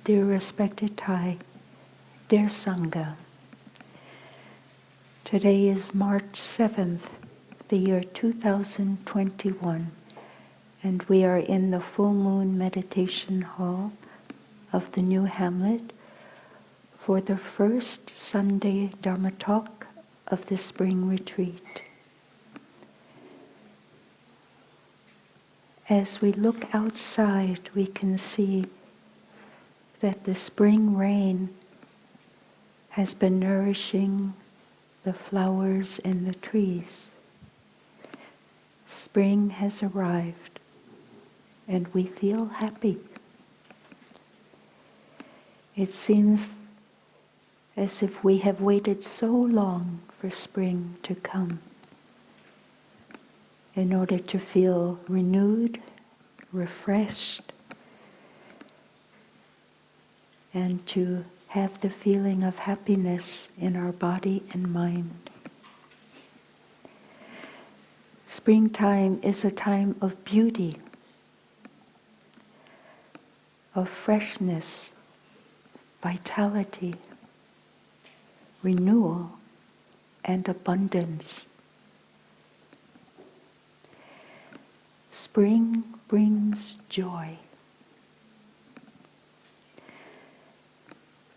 Dear respected Thai, dear Sangha, today is March 7th, the year 2021, and we are in the full moon meditation hall of the New Hamlet for the first Sunday Dharma talk of the spring retreat. As we look outside, we can see that the spring rain has been nourishing the flowers and the trees. Spring has arrived, and we feel happy. It seems as if we have waited so long for spring to come in order to feel renewed, refreshed, and to have the feeling of happiness in our body and mind. Springtime is a time of beauty, of freshness, vitality, renewal, and abundance. Spring brings joy.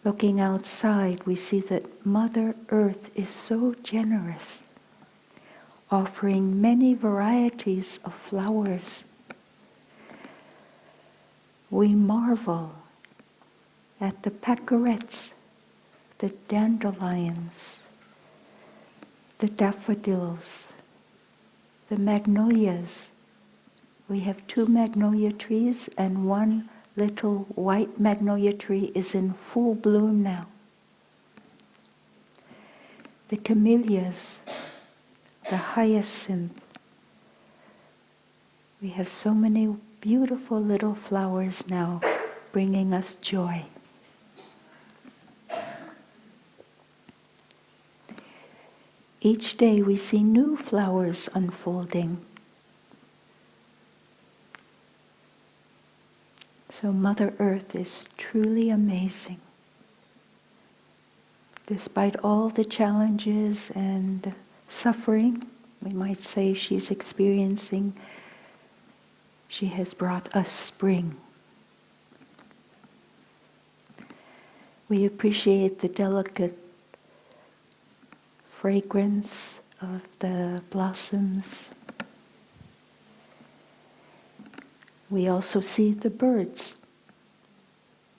Looking outside, we see that Mother Earth is so generous, offering many varieties of flowers. We marvel at the pacorets, the dandelions, the daffodils, the magnolias. We have 2 magnolia trees, and one little white magnolia tree is in full bloom now. The camellias, the hyacinth. We have so many beautiful little flowers now bringing us joy. Each day we see new flowers unfolding. So Mother Earth is truly amazing. Despite all the challenges and suffering, we might say she's experiencing, she has brought us spring. We appreciate the delicate fragrance of the blossoms. We also see the birds.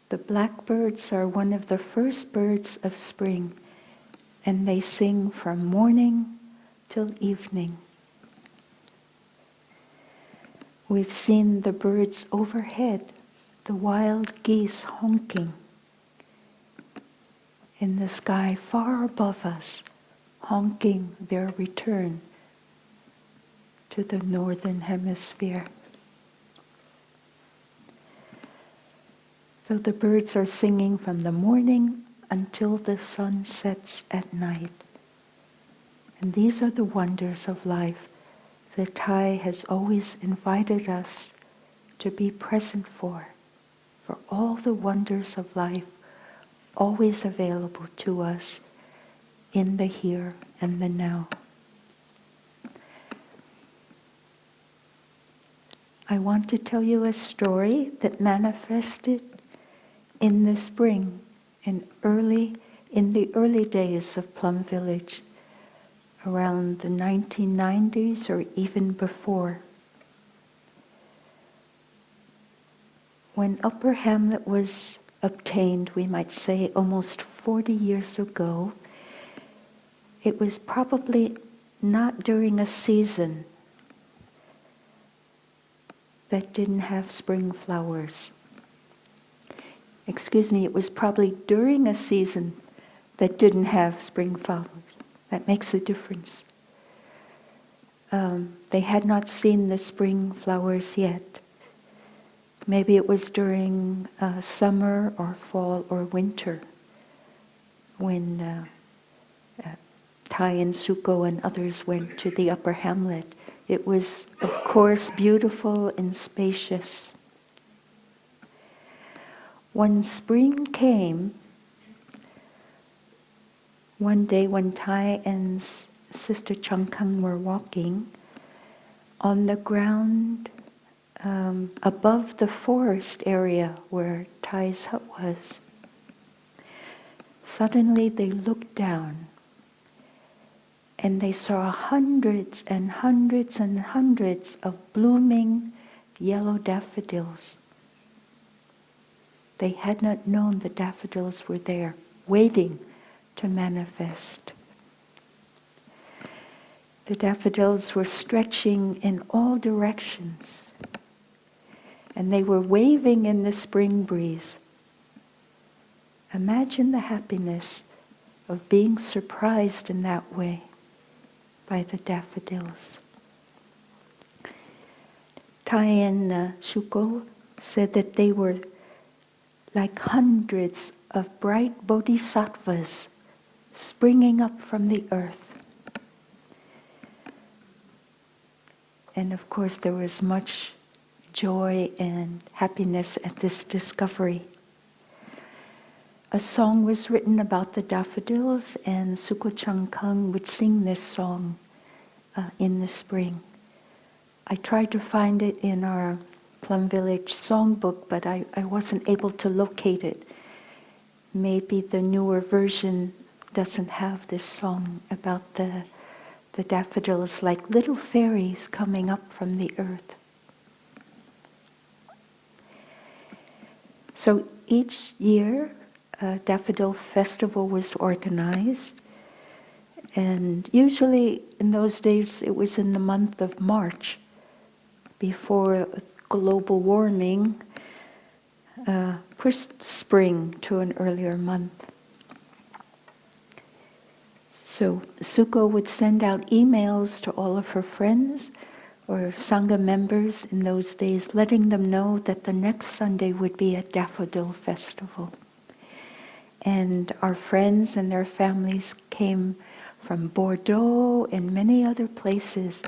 The blackbirds are one of the first birds of spring, and they sing from morning till evening. We've seen the birds overhead, the wild geese honking in the sky far above us, honking their return to the northern hemisphere. So the birds are singing from the morning until the sun sets at night. And these are the wonders of life that Thai has always invited us to be present for all the wonders of life always available to us in the here and the now. I want to tell you a story that manifested in the spring, in the early days of Plum Village, around the 1990s or even before. When Upper Hamlet was obtained, we might say almost 40 years ago, it was probably not during a season that didn't have spring flowers. It was probably during a season that didn't have spring flowers. That makes a difference. They had not seen the spring flowers yet. Maybe it was during summer or fall or winter when Thai and Suko and others went to the Upper Hamlet. It was, of course, beautiful and spacious. when spring came, one day when Tai and Sister Changkang were walking, on the ground above the forest area where Tai's hut was, suddenly they looked down and they saw hundreds and hundreds and hundreds of blooming yellow daffodils. They had not known the daffodils were there, waiting to manifest. The daffodils were stretching in all directions, and they were waving in the spring breeze. Imagine the happiness of being surprised in that way by the daffodils. Tai and Shuko said that they were like hundreds of bright bodhisattvas springing up from the earth. And of course there was much joy and happiness at this discovery. A song was written about the daffodils, and Suko Changkang would sing this song in the spring. I tried to find it in our Plum Village songbook, but I wasn't able to locate it. Maybe the newer version doesn't have this song about the daffodils like little fairies coming up from the earth. So each year a Daffodil Festival was organized, and usually in those days it was in the month of March, before global warming pushed spring to an earlier month. So Suko would send out emails to all of her friends or Sangha members in those days, letting them know that the next Sunday would be a Daffodil Festival. And our friends and their families came from Bordeaux and many other places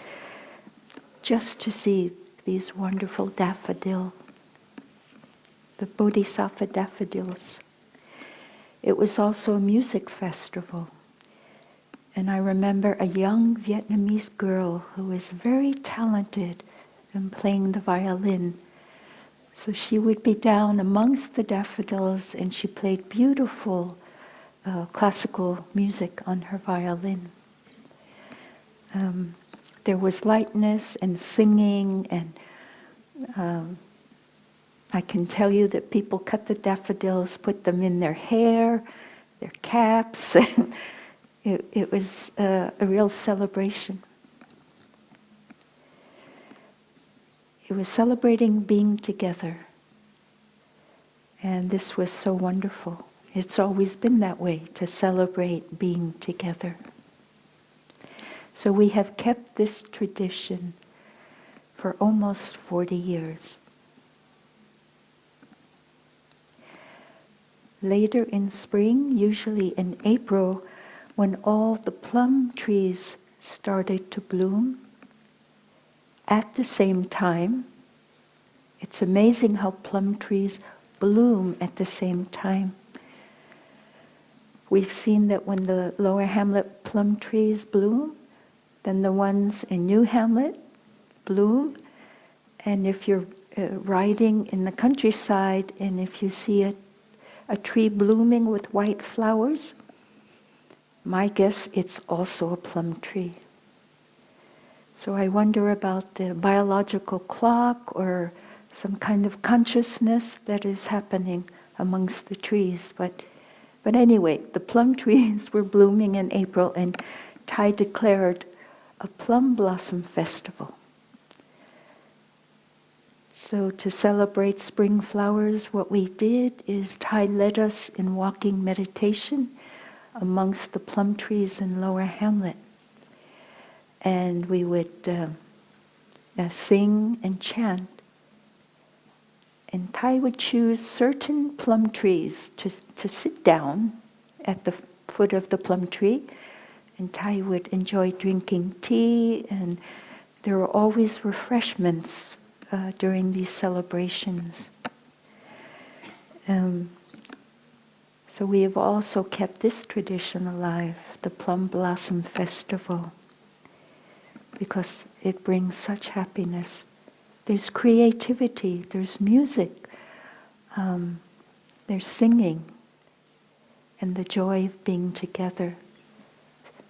just to see these wonderful daffodil, the Bodhisattva daffodils. It was also a music festival. And I remember a young Vietnamese girl who was very talented in playing the violin. So she would be down amongst the daffodils and she played beautiful classical music on her violin. There was lightness and singing, and I can tell you that people cut the daffodils, put them in their hair, their caps. It was a real celebration. It was celebrating being together. And this was so wonderful. It's always been that way, to celebrate being together. So we have kept this tradition for almost 40 years. Later in spring, usually in April, when all the plum trees started to bloom, at the same time, it's amazing how plum trees bloom at the same time. We've seen that when the Lower Hamlet plum trees bloom, then the ones in New Hamlet bloom. And if you're riding in the countryside and if you see a tree blooming with white flowers, my guess it's also a plum tree. So I wonder about the biological clock or some kind of consciousness that is happening amongst the trees. But anyway, the plum trees were blooming in April, and Tai declared a plum blossom festival. So to celebrate spring flowers, what we did is Tai led us in walking meditation amongst the plum trees in Lower Hamlet. And we would sing and chant. And Tai would choose certain plum trees to sit down at the foot of the plum tree. And Tai would enjoy drinking tea, and there were always refreshments during these celebrations. So we have also kept this tradition alive, the Plum Blossom Festival, because it brings such happiness. There's creativity, there's music, there's singing, and the joy of being together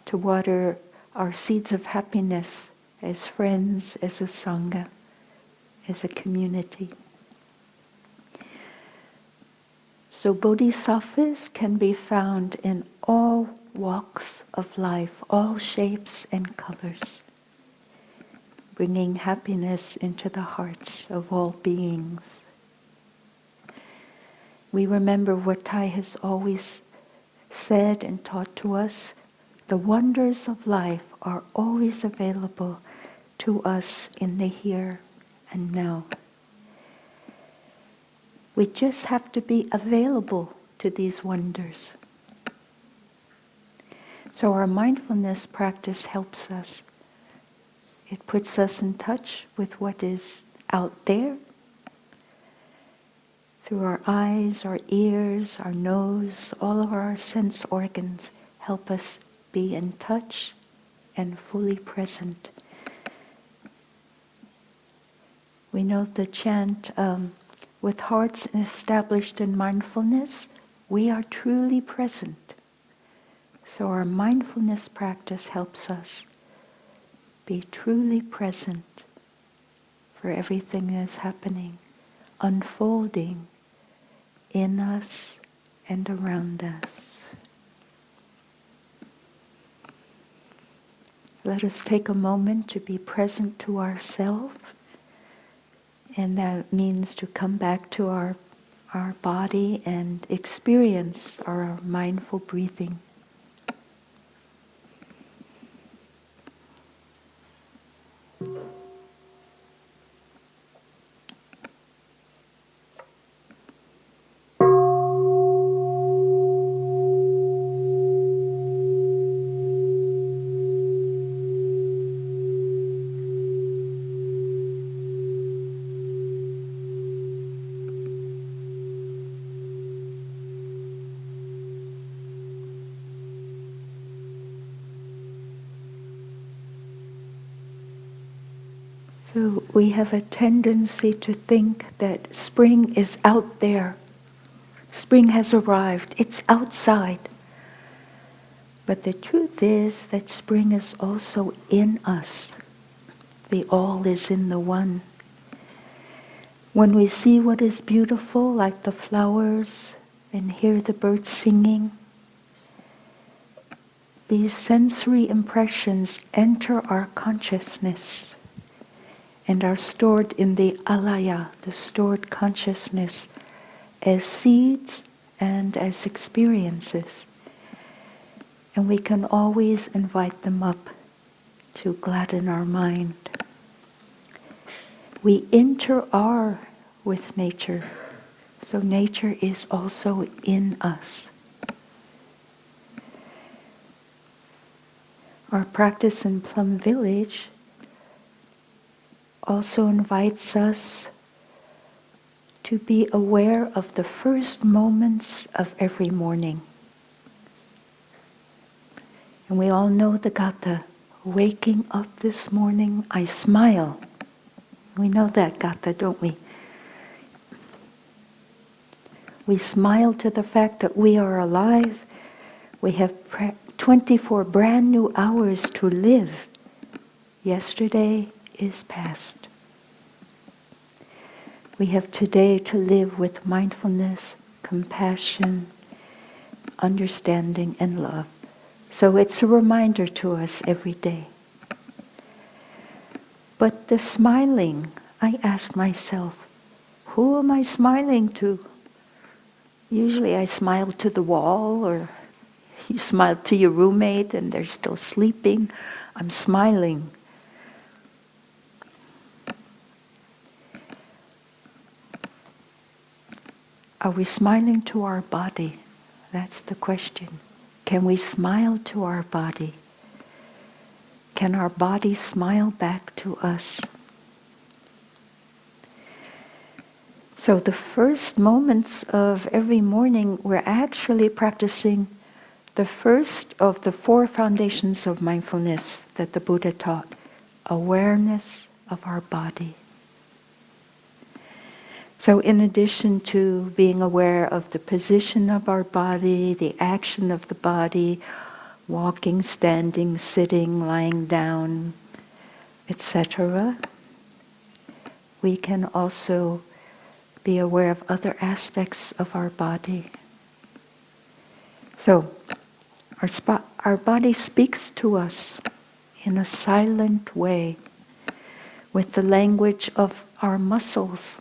to water our seeds of happiness as friends, as a sangha, as a community. So bodhisattvas can be found in all walks of life, all shapes and colors, bringing happiness into the hearts of all beings. We remember what Thai has always said and taught to us: the wonders of life are always available to us in the here and now. We just have to be available to these wonders. So our mindfulness practice helps us. It puts us in touch with what is out there through our eyes, our ears, our nose, all of our sense organs help us be in touch and fully present. We know the chant, with hearts established in mindfulness, we are truly present. So our mindfulness practice helps us be truly present for everything that is happening, unfolding in us and around us. Let us take a moment to be present to ourselves, and that means to come back to our body and experience our mindful breathing. So we have a tendency to think that spring is out there. Spring has arrived. It's outside. But the truth is that spring is also in us. The all is in the one. When we see what is beautiful, like the flowers, and hear the birds singing, these sensory impressions enter our consciousness and are stored in the alaya, the stored consciousness, as seeds and as experiences. And we can always invite them up to gladden our mind. We inter-are with nature, so nature is also in us. Our practice in Plum Village also invites us to be aware of the first moments of every morning. And we all know the gatha, waking up this morning, I smile. We know that gatha, don't we? We smile to the fact that we are alive. We have 24 brand new hours to live. Yesterday is past. We have today to live with mindfulness, compassion, understanding, and love. So it's a reminder to us every day. But the smiling, I asked myself, who am I smiling to? Usually I smile to the wall, or you smile to your roommate and they're still sleeping. I'm smiling. Are we smiling to our body? That's the question. Can we smile to our body? Can our body smile back to us? So the first moments of every morning, we're actually practicing the first of the 4 foundations of mindfulness that the Buddha taught: awareness of our body. So in addition to being aware of the position of our body, the action of the body, walking, standing, sitting, lying down, etc., we can also be aware of other aspects of our body. So our body speaks to us in a silent way with the language of our muscles.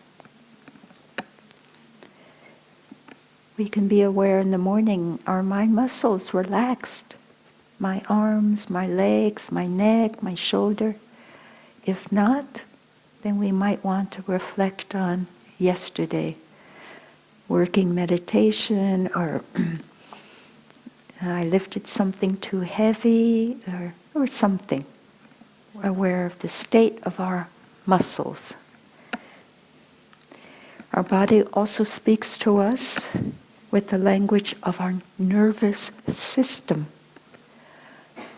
We can be aware in the morning, are my muscles relaxed? My arms, my legs, my neck, my shoulder. If not, then we might want to reflect on yesterday, working meditation, or I lifted something too heavy, or something. We're aware of the state of our muscles. Our body also speaks to us with the language of our nervous system.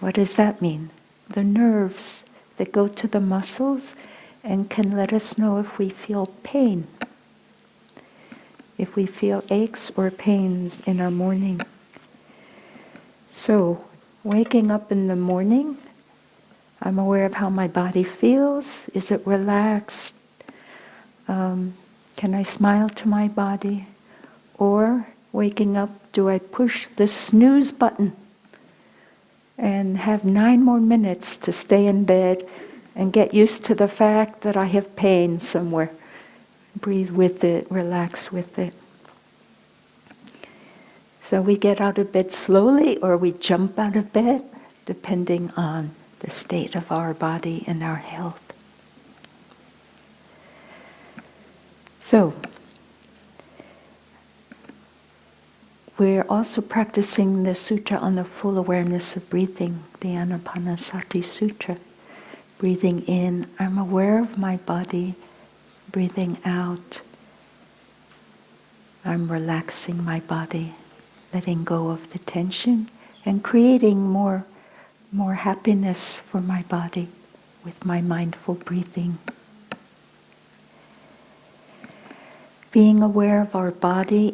What does that mean? The nerves that go to the muscles and can let us know if we feel pain, if we feel aches or pains in our morning. So, waking up in the morning, I'm aware of how my body feels. Is it relaxed? Can I smile to my body? Or, waking up, do I push the snooze button and have 9 more minutes to stay in bed and get used to the fact that I have pain somewhere? Breathe with it, relax with it. So we get out of bed slowly, or we jump out of bed, depending on the state of our body and our health. So, we're also practicing the sutra on the full awareness of breathing, the Anapanasati Sutra. Breathing in, I'm aware of my body. Breathing out, I'm relaxing my body, letting go of the tension, and creating more happiness for my body with my mindful breathing. Being aware of our body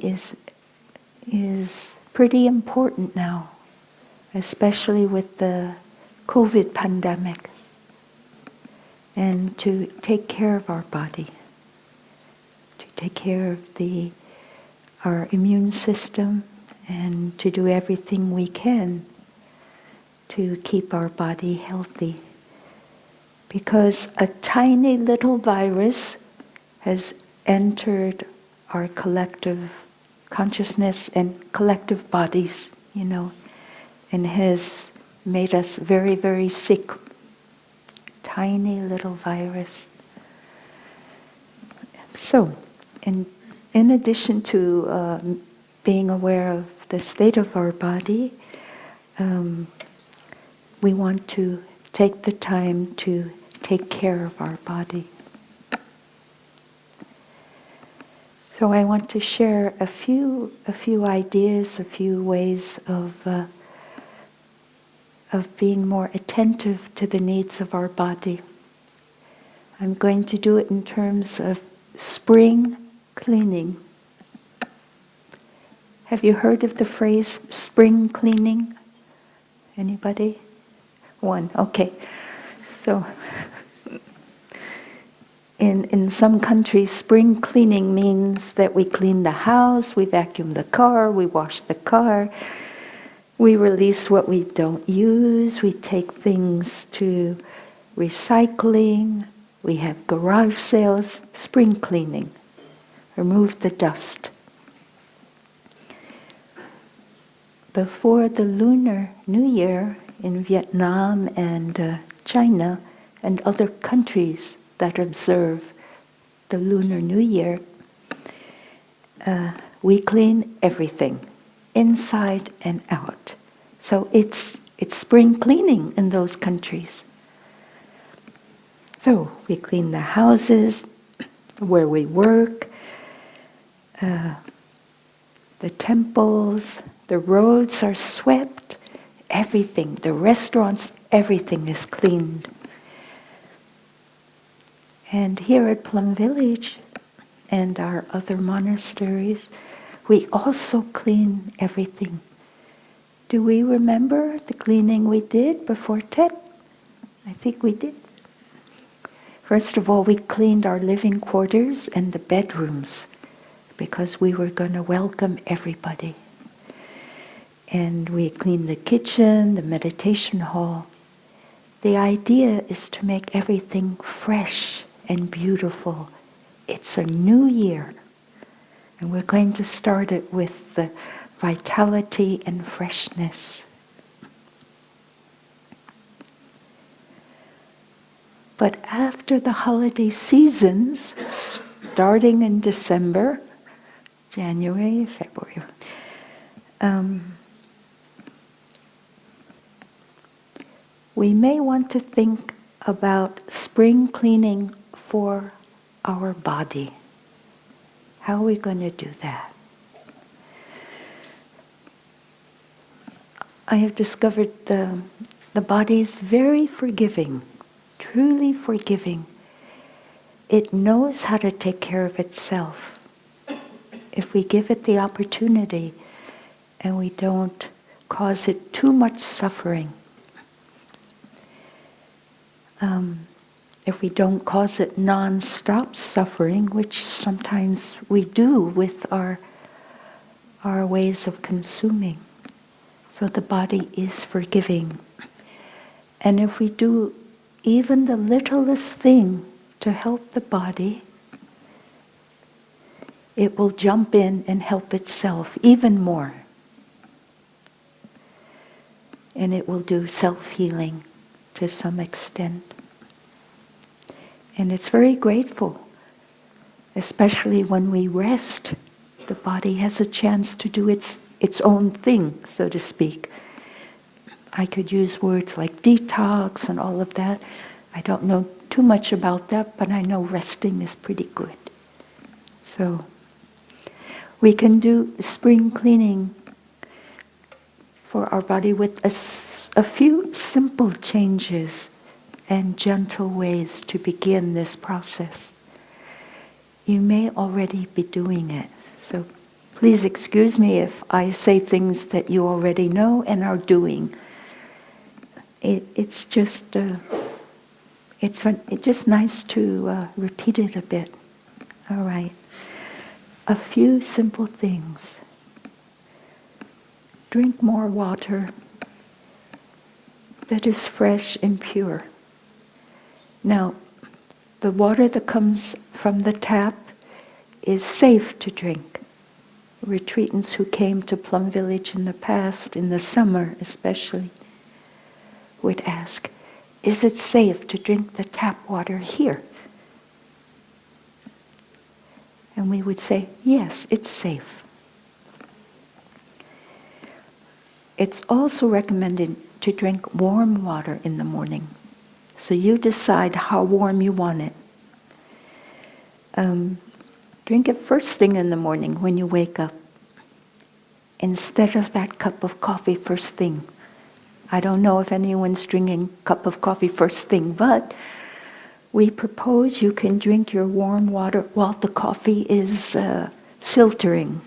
is pretty important now, especially with the COVID pandemic, and to take care of our body, to take care of our immune system, and to do everything we can to keep our body healthy. Because a tiny little virus has entered our collective consciousness and collective bodies, and has made us very, very sick. Tiny little virus. So, in addition to being aware of the state of our body, we want to take the time to take care of our body. So I want to share a few ideas, a few ways of being more attentive to the needs of our body. I'm going to do it in terms of spring cleaning. Have you heard of the phrase spring cleaning? Anybody? One, okay. So, in some countries, spring cleaning means that we clean the house, we vacuum the car, we wash the car, we release what we don't use, we take things to recycling, we have garage sales, spring cleaning, remove the dust. Before the Lunar New Year in Vietnam and China and other countries that observe the Lunar New Year, we clean everything, inside and out. So it's spring cleaning in those countries. So we clean the houses where we work, The temples, the roads are swept, everything, the restaurants, everything is cleaned. And here at Plum Village and our other monasteries, we also clean everything. Do we remember the cleaning we did before Tet? I think we did. First of all, we cleaned our living quarters and the bedrooms because we were going to welcome everybody. And we cleaned the kitchen, the meditation hall. The idea is to make everything fresh and beautiful. It's a new year. And we're going to start it with the vitality and freshness. But after the holiday seasons, starting in December, January, February, we may want to think about spring cleaning for our body. How are we going to do that? I have discovered the body is very forgiving, truly forgiving. It knows how to take care of itself if we give it the opportunity and we don't cause it too much suffering. If we don't cause it non-stop suffering, which sometimes we do with our ways of consuming. So the body is forgiving. And if we do even the littlest thing to help the body, it will jump in and help itself even more. And it will do self-healing to some extent. And it's very grateful, especially when we rest. The body has a chance to do its own thing, so to speak. I could use words like detox and all of that. I don't know too much about that, but I know resting is pretty good. So we can do spring cleaning for our body with a few simple changes and gentle ways to begin this process. You may already be doing it, so please excuse me if I say things that you already know and are doing. It's just nice to repeat it a bit. All right. A few simple things. Drink more water that is fresh and pure. Now, the water that comes from the tap is safe to drink. Retreatants who came to Plum Village in the past, in the summer especially, would ask, is it safe to drink the tap water here? And we would say, yes, it's safe. It's also recommended to drink warm water in the morning. So you decide how warm you want it. Drink it first thing in the morning when you wake up, instead of that cup of coffee first thing. I don't know if anyone's drinking a cup of coffee first thing, but we propose you can drink your warm water while the coffee is filtering,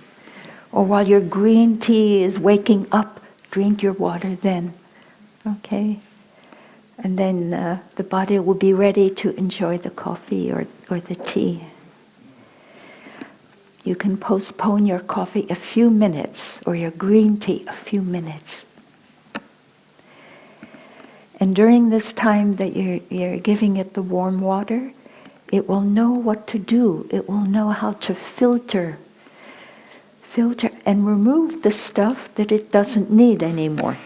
or while your green tea is waking up, drink your water then. Okay? And then the body will be ready to enjoy the coffee or the tea. You can postpone your coffee a few minutes or your green tea a few minutes. And during this time that you're giving it the warm water, it will know what to do. It will know how to filter and remove the stuff that it doesn't need anymore.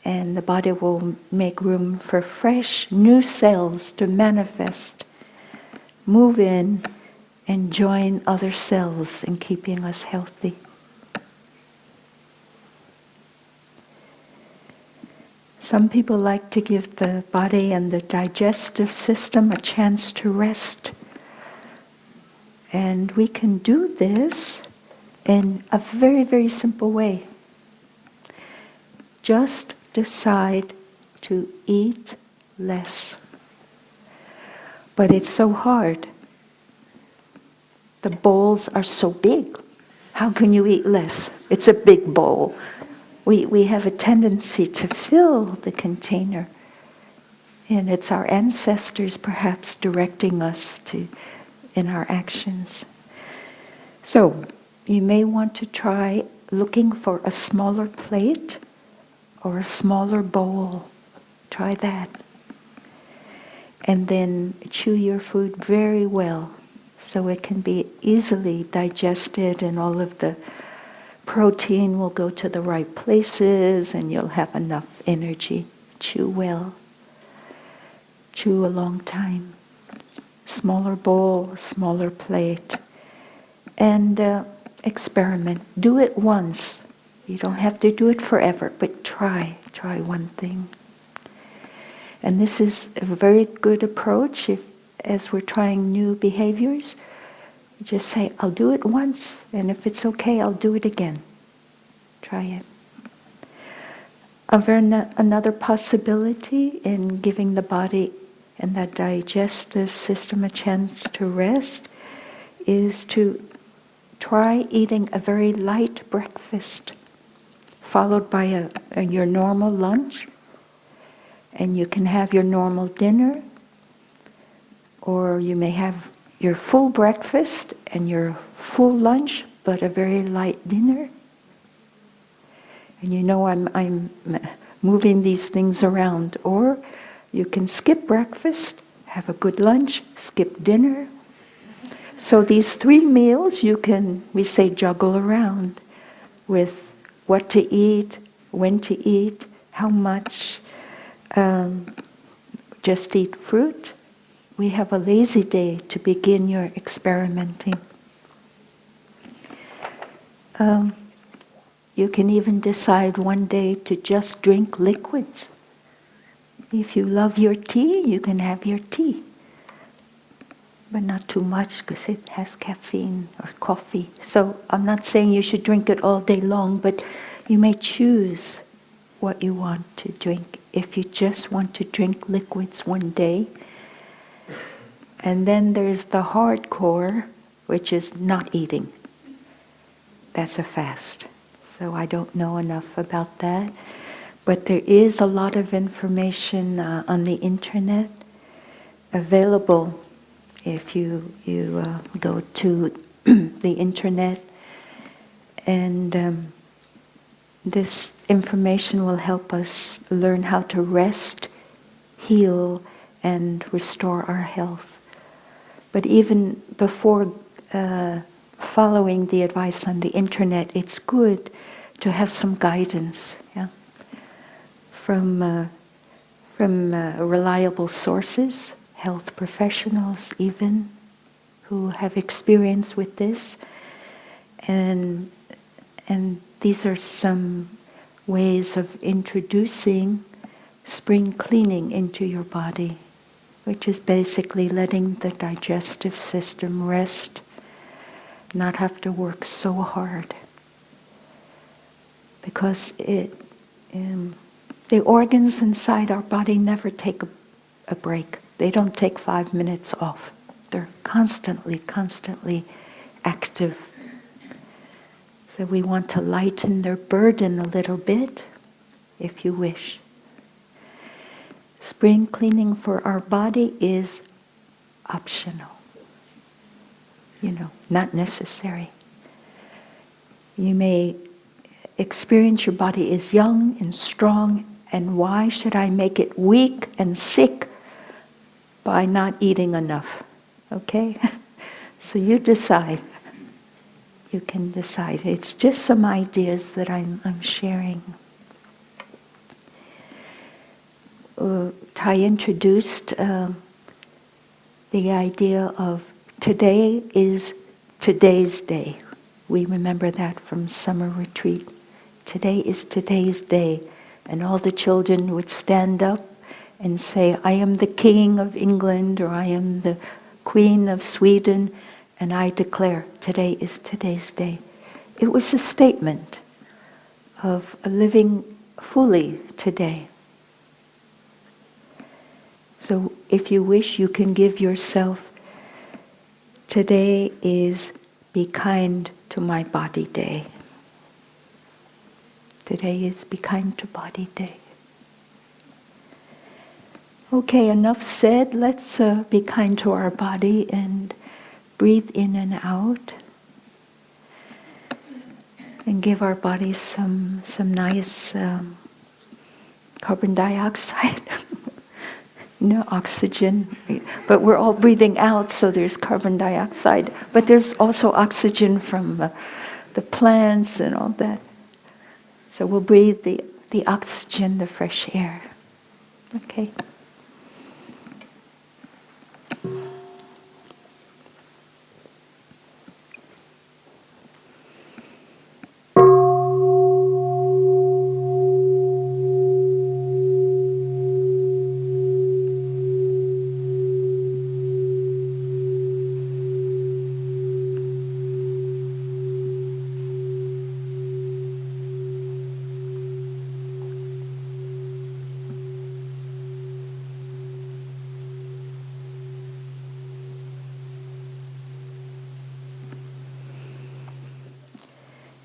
And the body will make room for fresh, new cells to manifest, move in, and join other cells in keeping us healthy. Some people like to give the body and the digestive system a chance to rest. And we can do this in a very, very simple way. Just decide to eat less. But it's so hard. The bowls are so big. How can you eat less? It's a big bowl. We have a tendency to fill the container. And it's our ancestors perhaps directing us in our actions. So you may want to try looking for a smaller plate or a smaller bowl. Try that. And then chew your food very well so it can be easily digested and all of the protein will go to the right places and you'll have enough energy. Chew well. Chew a long time. Smaller bowl, smaller plate. And experiment. Do it once. You don't have to do it forever, but try. Try one thing. And this is a very good approach as we're trying new behaviors. Just say, I'll do it once, and if it's okay, I'll do it again. Try it. Another possibility in giving the body and the digestive system a chance to rest is to try eating a very light breakfast, followed by your normal lunch, and you can have your normal dinner, or you may have your full breakfast and your full lunch, but a very light dinner. And you know I'm moving these things around. Or you can skip breakfast, have a good lunch, skip dinner. So these 3 meals you can, we say, juggle around with what to eat, when to eat, how much. Just eat fruit. We have a lazy day to begin your experimenting. You can even decide one day to just drink liquids. If you love your tea, you can have your tea. But not too much because it has caffeine or coffee. So I'm not saying you should drink it all day long, but you may choose what you want to drink. If you just want to drink liquids one day. And then there's the hardcore, which is not eating. That's a fast. So I don't know enough about that. But there is a lot of information on the internet available if you go to the internet. And this information will help us learn how to rest, heal, and restore our health. But even before following the advice on the internet, it's good to have some guidance, from reliable sources, health professionals even, who have experience with this. And these are some ways of introducing spring cleaning into your body, which is basically letting the digestive system rest, not have to work so hard. Because the organs inside our body never take a break. They don't take 5 minutes off. They're constantly active. So we want to lighten their burden a little bit, if you wish. Spring cleaning for our body is optional. Not necessary. You may experience your body is young and strong, and why should I make it weak and sick by not eating enough? Okay? So you decide. You can decide. It's just some ideas that I'm sharing. Tai introduced the idea of today is today's day. We remember that from summer retreat. Today is today's day. And all the children would stand up and say, I am the king of England, or I am the queen of Sweden. and I declare today is today's day. It was a statement of living fully today. So if you wish, you can give yourself, today is Be Kind to My Body Day. Today is Be Kind to Body Day. Okay, enough said. Let's be kind to our body and breathe in and out. And give our bodies some nice carbon dioxide. Oxygen. But we're all breathing out, so there's carbon dioxide. But there's also oxygen from the plants and all that. So we'll breathe the oxygen, the fresh air. Okay.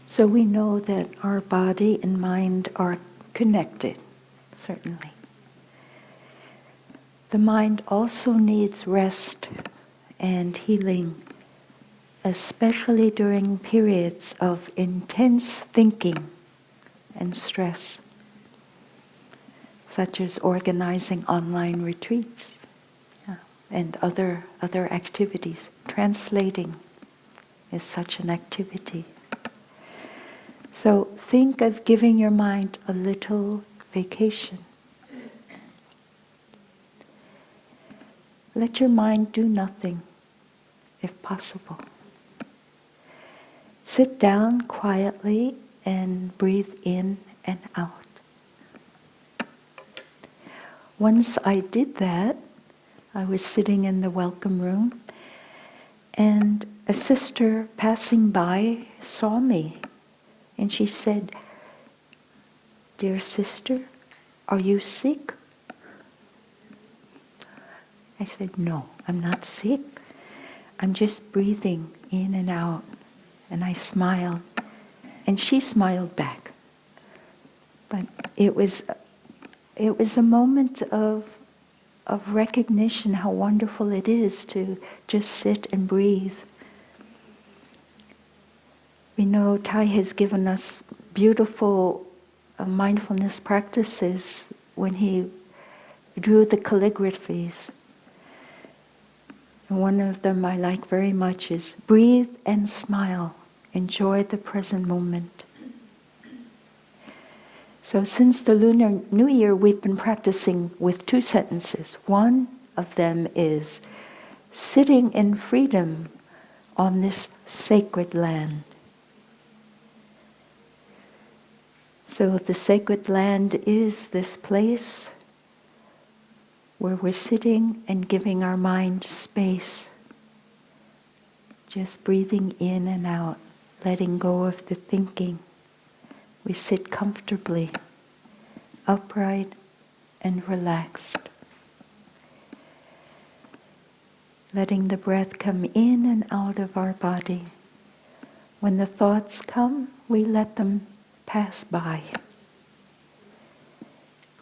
So we know that our body and mind are connected, certainly. The mind also needs rest and healing, especially during periods of intense thinking and stress, such as organizing online retreats and other activities. Translating is such an activity. So think of giving your mind a little vacation. Let your mind do nothing, if possible. Sit down quietly and breathe in and out. Once I did that, I was sitting in the welcome room, and a sister passing by saw me. And she said, "Dear sister, are you sick?" I said, "No, I'm not sick. I'm just breathing in and out." And I smiled. And she smiled back. But it was a moment of recognition how wonderful it is to just sit and breathe. We know Thai has given us beautiful mindfulness practices when he drew the calligraphies. And one of them I like very much is, breathe and smile, enjoy the present moment. So since the Lunar New Year, we've been practicing with 2 sentences. One of them is, sitting in freedom on this sacred land. So the sacred land is this place where we're sitting and giving our mind space. Just breathing in and out, letting go of the thinking. We sit comfortably, upright and relaxed. Letting the breath come in and out of our body. When the thoughts come, we let them pass by.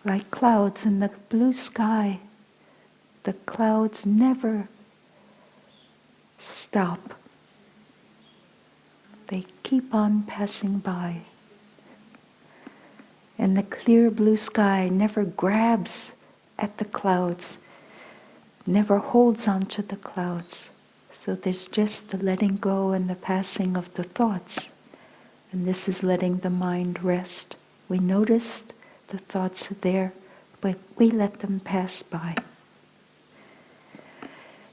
Like clouds in the blue sky, the clouds never stop. They keep on passing by. And the clear blue sky never grabs at the clouds, never holds onto the clouds. So there's just the letting go and the passing of the thoughts. And this is letting the mind rest. We notice the thoughts are there, but we let them pass by.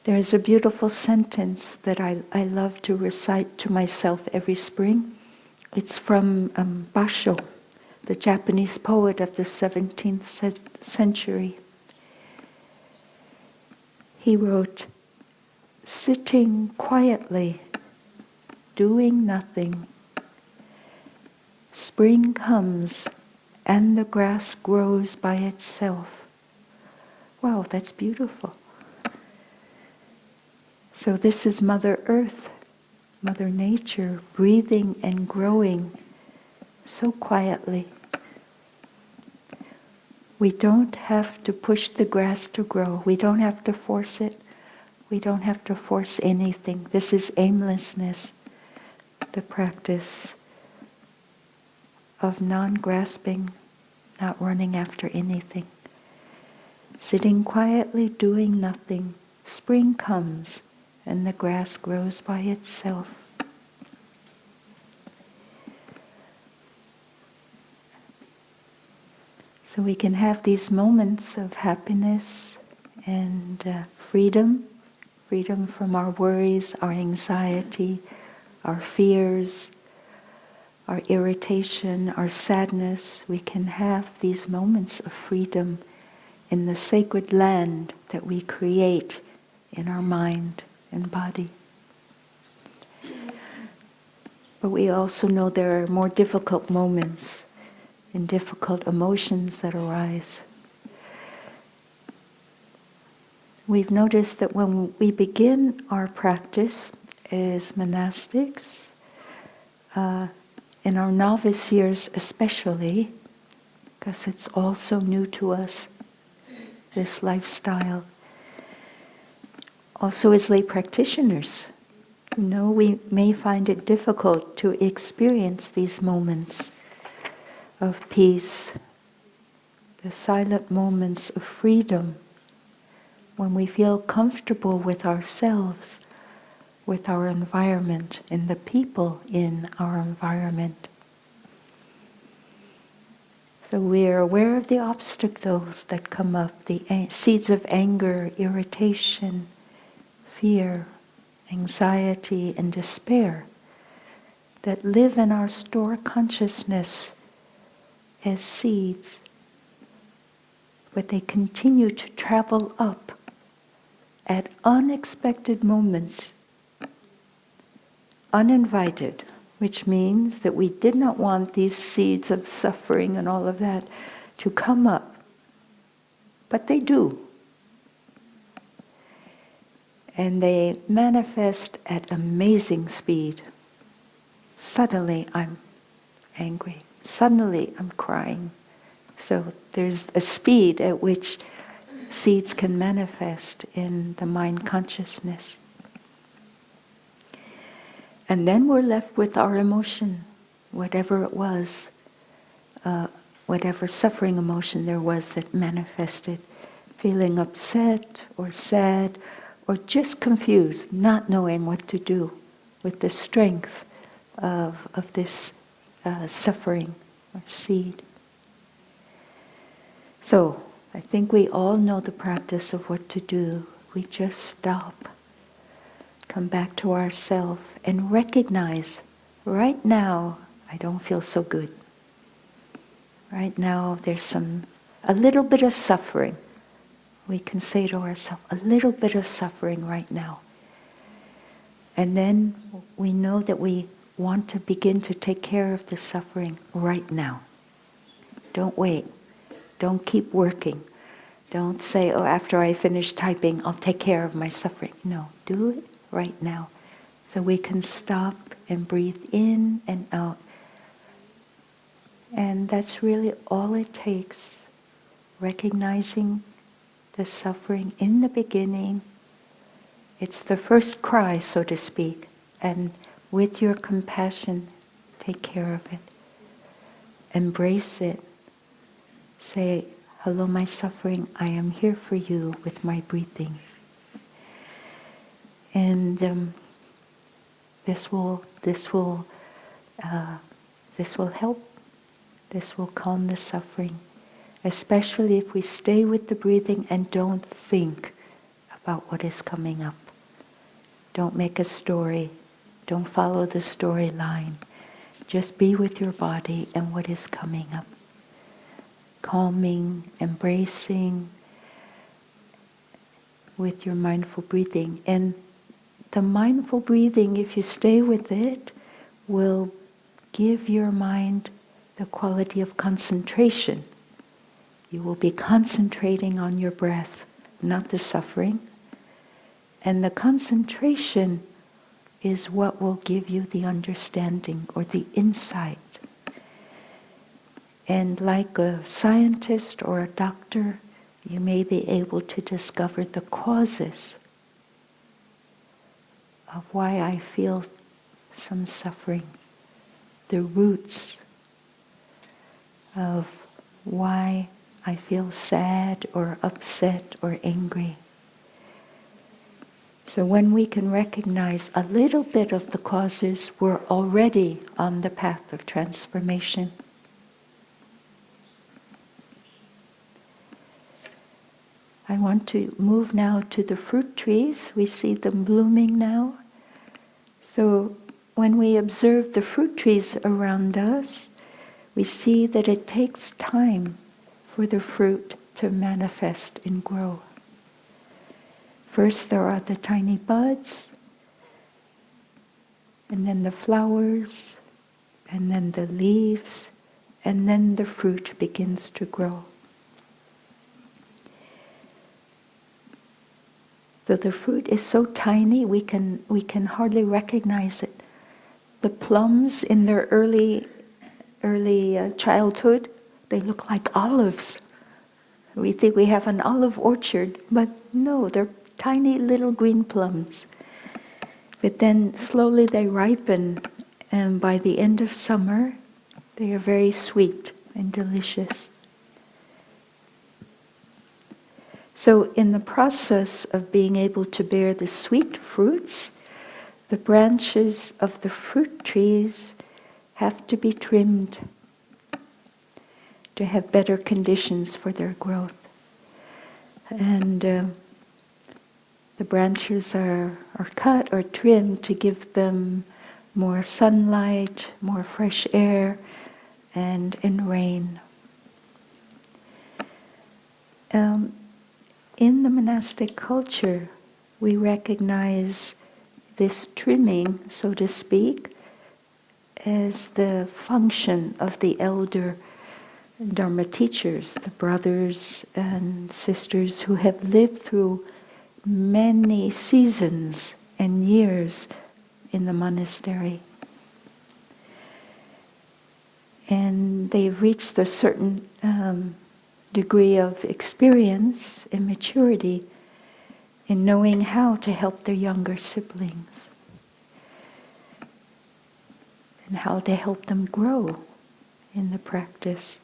There's a beautiful sentence that I love to recite to myself every spring. It's from Basho, the Japanese poet of the 17th century. He wrote, sitting quietly, doing nothing. Spring comes and the grass grows by itself. Wow, that's beautiful. So this is Mother Earth, Mother Nature, breathing and growing so quietly. We don't have to push the grass to grow. We don't have to force it. We don't have to force anything. This is aimlessness, the practice of non-grasping, not running after anything. Sitting quietly, doing nothing. Spring comes and the grass grows by itself. So we can have these moments of happiness and freedom from our worries, our anxiety, our fears, our irritation, our sadness. We can have these moments of freedom in the sacred land that we create in our mind and body. But we also know there are more difficult moments and difficult emotions that arise. We've noticed that when we begin our practice as monastics, in our novice years especially, because it's all so new to us, this lifestyle. Also as lay practitioners, we may find it difficult to experience these moments of peace, the silent moments of freedom, when we feel comfortable with ourselves, with our environment, and the people in our environment. So we are aware of the obstacles that come up, the seeds of anger, irritation, fear, anxiety, and despair that live in our store consciousness as seeds, but they continue to travel up at unexpected moments, uninvited, which means that we did not want these seeds of suffering and all of that to come up, but they do. And they manifest at amazing speed. Suddenly I'm angry. Suddenly I'm crying. So there's a speed at which seeds can manifest in the mind consciousness. And then we're left with our emotion, whatever it was, whatever suffering emotion there was that manifested, feeling upset or sad or just confused, not knowing what to do with the strength of this suffering or seed. So, I think we all know the practice of what to do. We just stop, come back to ourselves, and recognize, right now, I don't feel so good. Right now, there's a little bit of suffering. We can say to ourselves, a little bit of suffering right now. And then we know that we want to begin to take care of the suffering right now. Don't wait. Don't keep working. Don't say, oh, after I finish typing, I'll take care of my suffering. No, do it right now. So we can stop and breathe in and out. And that's really all it takes. Recognizing the suffering in the beginning. It's the first cry, so to speak. And with your compassion, take care of it. Embrace it. Say, hello, my suffering, I am here for you with my breathing. And this will help. This will calm the suffering, especially if we stay with the breathing and don't think about what is coming up. Don't make a story. Don't follow the storyline. Just be with your body and what is coming up. Calming, embracing with your mindful breathing. And the mindful breathing, if you stay with it, will give your mind the quality of concentration. You will be concentrating on your breath, not the suffering. And the concentration is what will give you the understanding or the insight. And like a scientist or a doctor, you may be able to discover the causes of why I feel some suffering, the roots of why I feel sad or upset or angry. So when we can recognize a little bit of the causes, we're already on the path of transformation. I want to move now to the fruit trees. We see them blooming now. So when we observe the fruit trees around us, we see that it takes time for the fruit to manifest and grow. First there are the tiny buds, and then the flowers, and then the leaves, and then the fruit begins to grow. So the fruit is so tiny we can hardly recognize it. The plums in their early childhood, they look like olives. We think we have an olive orchard, but no, they're tiny little green plums. But then slowly they ripen, and by the end of summer, they are very sweet and delicious. So in the process of being able to bear the sweet fruits, the branches of the fruit trees have to be trimmed to have better conditions for their growth. And the branches are cut or trimmed to give them more sunlight, more fresh air, and rain. In the monastic culture, we recognize this trimming, so to speak, as the function of the elder Dharma teachers, the brothers and sisters who have lived through many seasons and years in the monastery. And they've reached a certain degree of experience and maturity in knowing how to help their younger siblings and how to help them grow in the practice.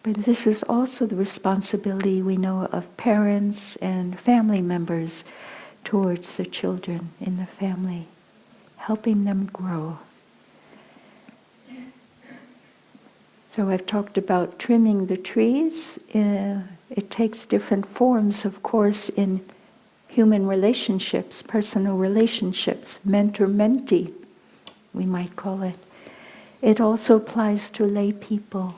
But this is also the responsibility we know of parents and family members towards the children in the family, helping them grow. So I've talked about trimming the trees. It takes different forms, of course, in human relationships, personal relationships, mentor-mentee, we might call it. It also applies to lay people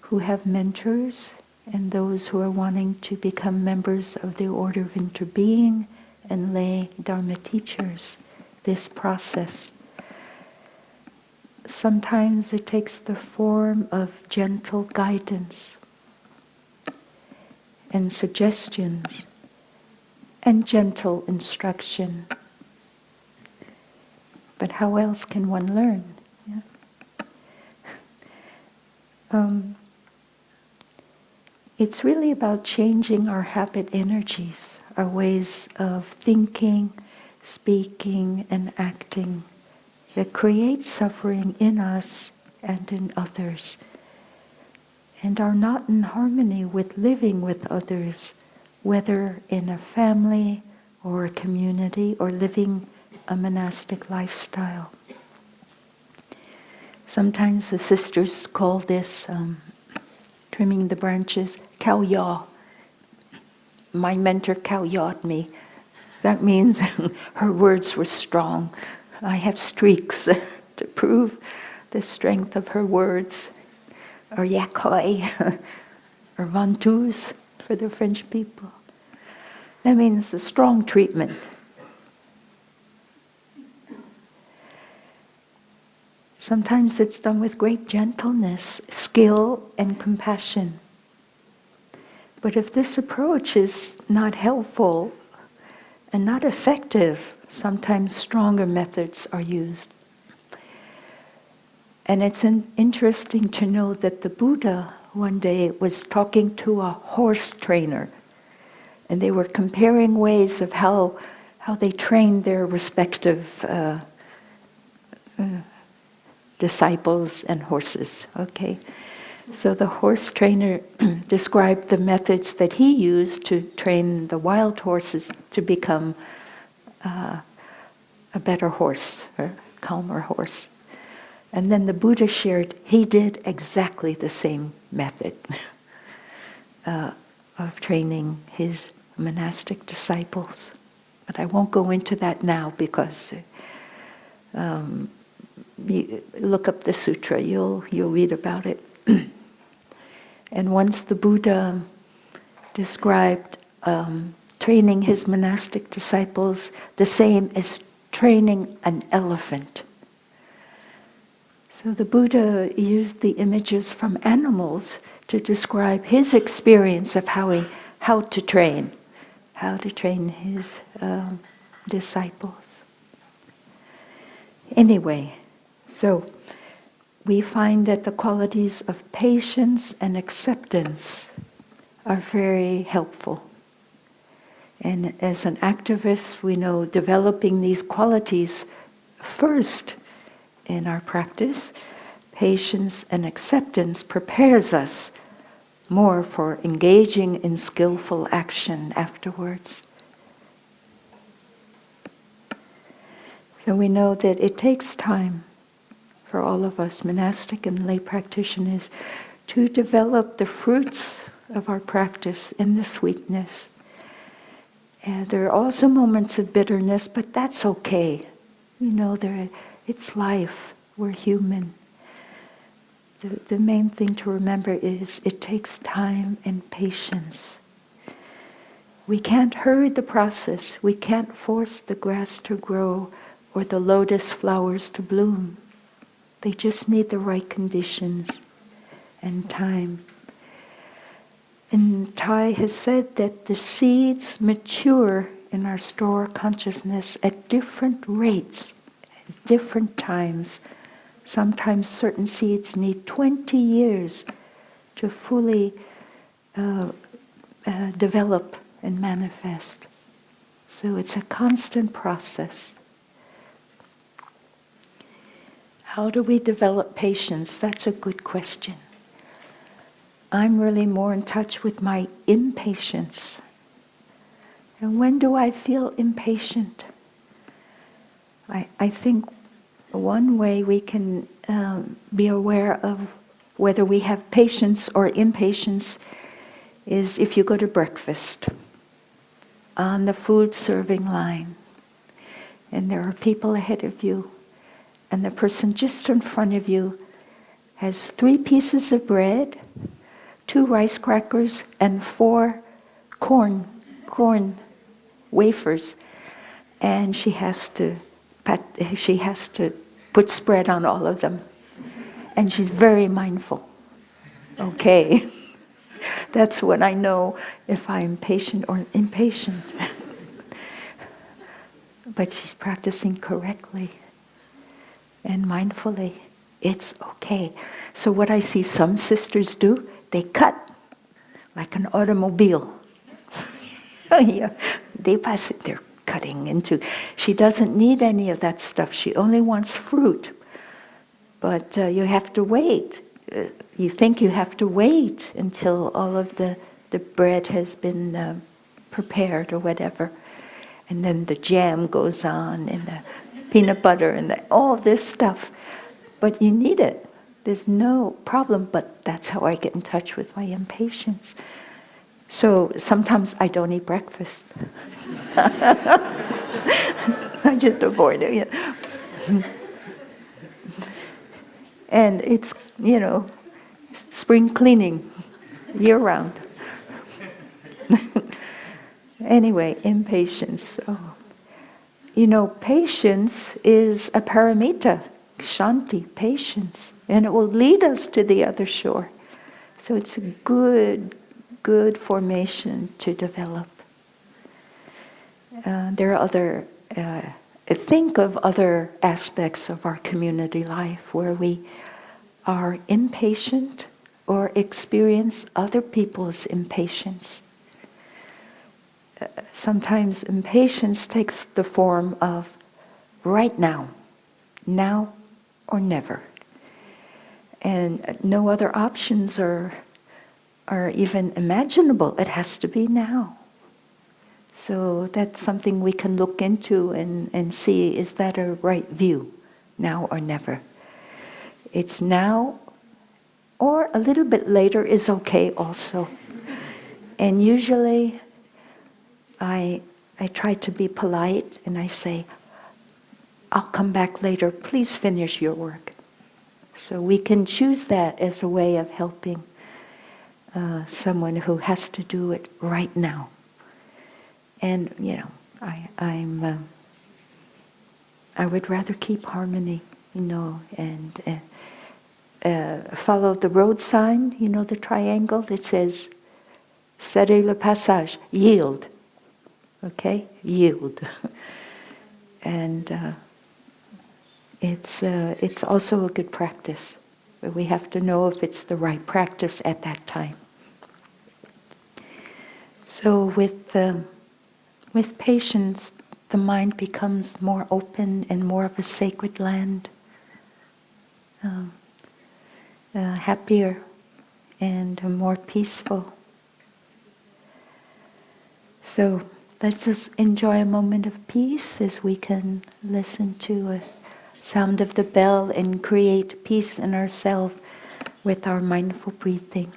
who have mentors and those who are wanting to become members of the Order of Interbeing and lay Dharma teachers, this process. Sometimes it takes the form of gentle guidance and suggestions and gentle instruction. But how else can one learn? Yeah? It's really about changing our habit energies, our ways of thinking, speaking, and acting that create suffering in us and in others, and are not in harmony with living with others, whether in a family or a community or living a monastic lifestyle. Sometimes the sisters call this trimming the branches khao yaw. My mentor khao yawed me. That means her words were strong. I have streaks to prove the strength of her words, or yakoi, or ventouses for the French people. That means a strong treatment. Sometimes it's done with great gentleness, skill, and compassion. But if this approach is not helpful and not effective, sometimes stronger methods are used. And it's interesting to know that the Buddha one day was talking to a horse trainer, and they were comparing ways of how they trained their respective disciples and horses. Okay, so the horse trainer described the methods that he used to train the wild horses to become a better horse, or calmer horse. And then the Buddha shared he did exactly the same method of training his monastic disciples. But I won't go into that now because you look up the sutra, you'll read about it. And once the Buddha described training his monastic disciples the same as training an elephant. So the Buddha used the images from animals to describe his experience of how to train his disciples. Anyway, so we find that the qualities of patience and acceptance are very helpful. And as an activist, we know developing these qualities first in our practice, patience and acceptance prepares us more for engaging in skillful action afterwards. So we know that it takes time for all of us, monastic and lay practitioners, to develop the fruits of our practice in the sweetness. And there are also moments of bitterness, but that's okay. It's life. We're human. The main thing to remember is it takes time and patience. We can't hurry the process. We can't force the grass to grow or the lotus flowers to bloom. They just need the right conditions and time. And Thai has said that the seeds mature in our store consciousness at different rates, at different times. Sometimes certain seeds need 20 years to fully develop and manifest. So it's a constant process. How do we develop patience? That's a good question. I'm really more in touch with my impatience. And when do I feel impatient? I think one way we can be aware of whether we have patience or impatience is if you go to breakfast on the food serving line and there are people ahead of you and the person just in front of you has 3 pieces of bread, 2 rice crackers, and 4 corn wafers, and she has to put spread on all of them, and she's very mindful. Okay, that's when I know if I'm patient or impatient. But she's practicing correctly and mindfully. It's okay. So what I see some sisters do, they cut like an automobile. Yeah, they pass it, they're cutting into. She doesn't need any of that stuff. She only wants fruit. But you have to wait. You think you have to wait until all of the bread has been prepared or whatever. And then the jam goes on and the peanut butter and all this stuff. But you need it. There's no problem, but that's how I get in touch with my impatience. So sometimes I don't eat breakfast. I just avoid it. And it's, spring cleaning year round. Anyway, impatience. Oh. Patience is a paramita. shanti, patience, and it will lead us to the other shore. So it's a good formation to develop. There are other, think of other aspects of our community life where we are impatient or experience other people's impatience. Sometimes impatience takes the form of right now or never. And no other options are even imaginable. It has to be now. So that's something we can look into and see, is that a right view, now or never? It's now, or a little bit later is okay also. And usually I try to be polite and I say, I'll come back later, please finish your work. So we can choose that as a way of helping someone who has to do it right now. And I would rather keep harmony, and follow the road sign, the triangle that says, cédez le passage, yield. Okay, yield. And it's also a good practice. But we have to know if it's the right practice at that time. So with patience, the mind becomes more open and more of a sacred land, happier and more peaceful. So let's just enjoy a moment of peace as we can listen to a sound of the bell and create peace in ourselves with our mindful breathing.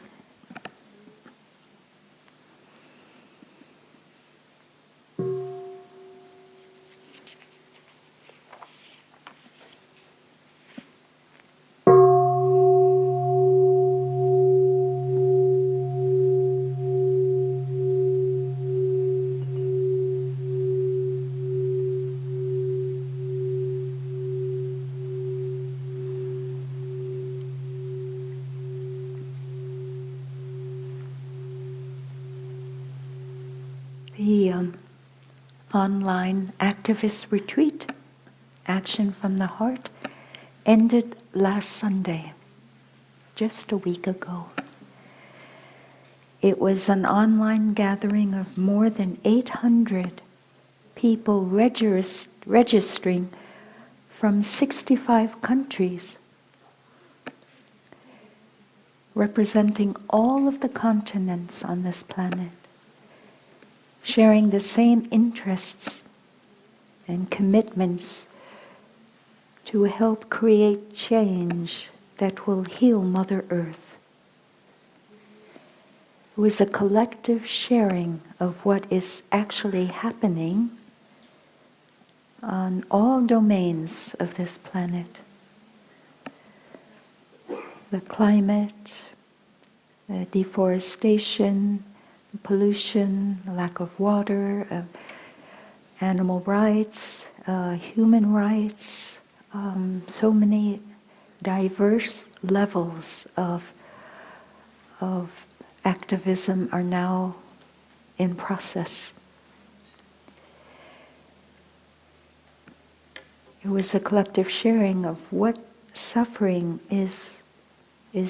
The online activist retreat, Action from the Heart, ended last Sunday, just a week ago. It was an online gathering of more than 800 people registering from 65 countries, representing all of the continents on this planet, sharing the same interests and commitments to help create change that will heal Mother Earth. It was a collective sharing of what is actually happening on all domains of this planet. The climate, the deforestation, pollution, lack of water, animal rights, human rights, so many diverse levels of activism are now in process. It was a collective sharing of what suffering is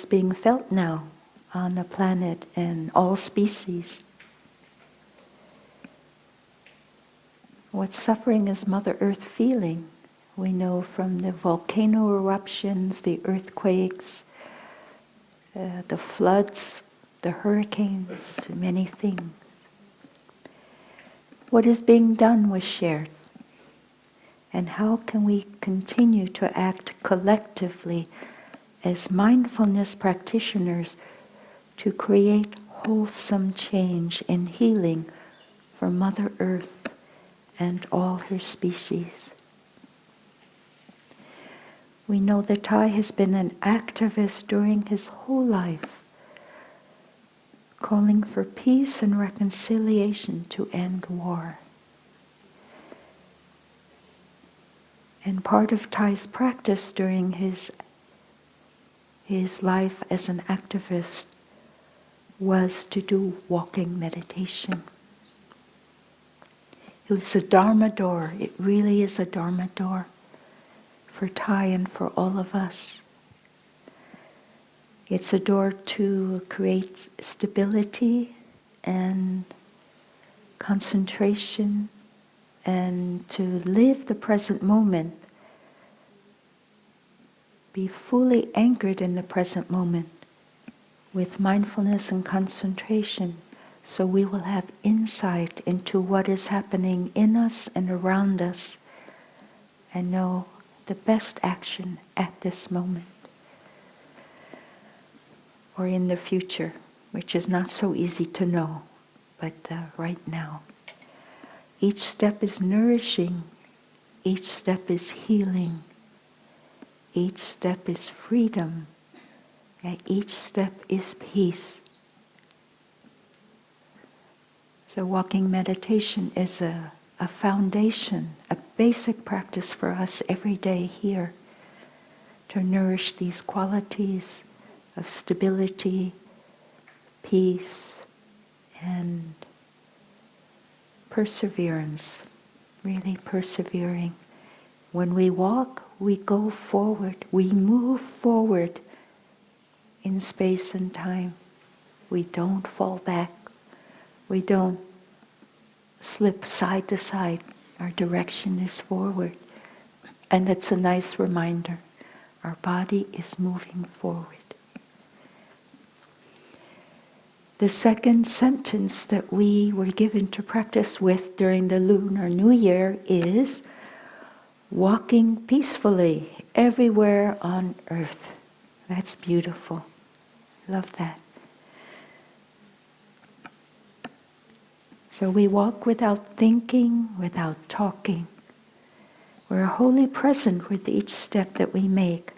being felt now on the planet and all species. What suffering is Mother Earth feeling? We know from the volcano eruptions, the earthquakes, the floods, the hurricanes, many things. What is being done was shared. And how can we continue to act collectively as mindfulness practitioners to create wholesome change and healing for Mother Earth and all her species? We know that Thai has been an activist during his whole life, calling for peace and reconciliation to end war. And part of Thai's practice during his life as an activist was to do walking meditation. It was a Dharma door. It really is a Dharma door for Thai and for all of us. It's a door to create stability and concentration and to live the present moment. Be fully anchored in the present moment with mindfulness and concentration, so we will have insight into what is happening in us and around us and know the best action at this moment or in the future, which is not so easy to know, but right now. Each step is nourishing, each step is healing, each step is freedom, and each step is peace. So walking meditation is a foundation, a basic practice for us every day here to nourish these qualities of stability, peace, and perseverance, really persevering. When we walk, we go forward, we move forward in space and time. We don't fall back. We don't slip side to side. Our direction is forward. And it's a nice reminder. Our body is moving forward. The second sentence that we were given to practice with during the Lunar New Year is walking peacefully everywhere on earth. That's beautiful. Love that. So we walk without thinking, without talking. We're wholly present with each step that we make,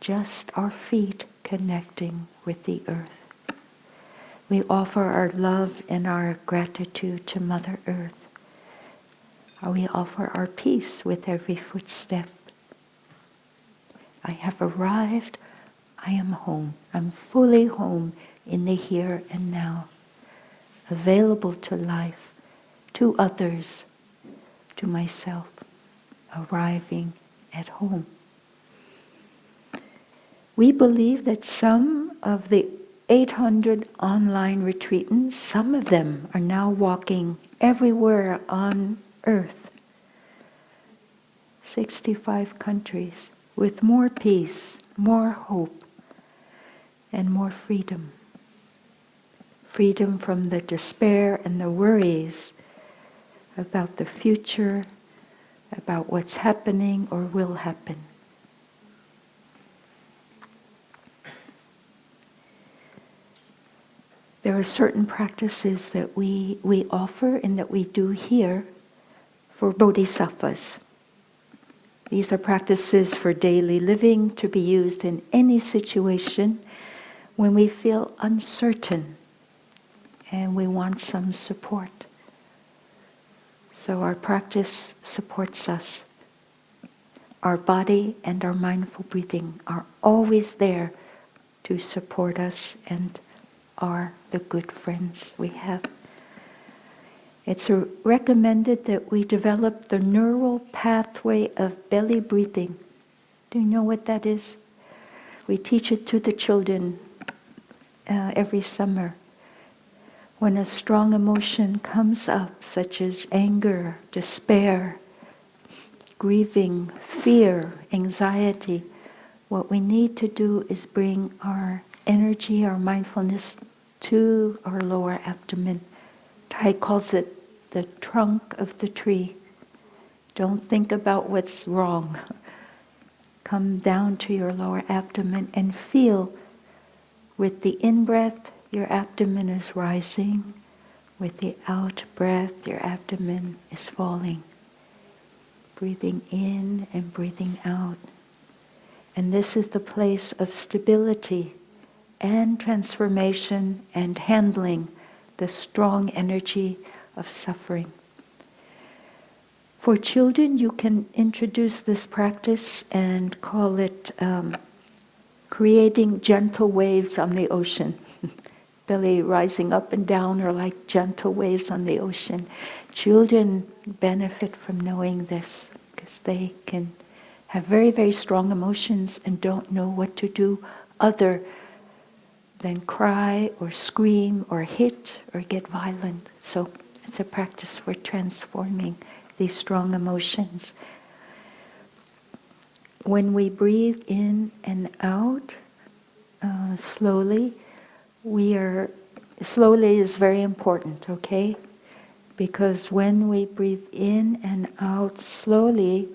just our feet connecting with the earth. We offer our love and our gratitude to Mother Earth. We offer our peace with every footstep. I have arrived. I am home. I'm fully home in the here and now, available to life, to others, to myself, arriving at home. We believe that some of the 800 online retreatants, some of them are now walking everywhere on earth, 65 countries, with more peace, more hope, and more freedom. Freedom from the despair and the worries about the future, about what's happening or will happen. There are certain practices that we offer and that we do here for Bodhisattvas. These are practices for daily living to be used in any situation when we feel uncertain and we want some support. So our practice supports us. Our body and our mindful breathing are always there to support us and are the good friends we have. It's recommended that we develop the neural pathway of belly breathing. Do you know what that is? We teach it to the children every summer. When a strong emotion comes up, such as anger, despair, grieving, fear, anxiety, what we need to do is bring our energy, our mindfulness to our lower abdomen. Thai calls it the trunk of the tree. Don't think about what's wrong. Come down to your lower abdomen and feel with the in-breath, your abdomen is rising. With the out-breath, your abdomen is falling. Breathing in and breathing out. And this is the place of stability and transformation and handling the strong energy of suffering. For children, you can introduce this practice and call it creating gentle waves on the ocean. Belly rising up and down are like gentle waves on the ocean. Children benefit from knowing this because they can have very, very strong emotions and don't know what to do other than cry or scream or hit or get violent. So it's a practice for transforming these strong emotions. When we breathe in and out slowly, slowly is very important, okay? Because when we breathe in and out slowly,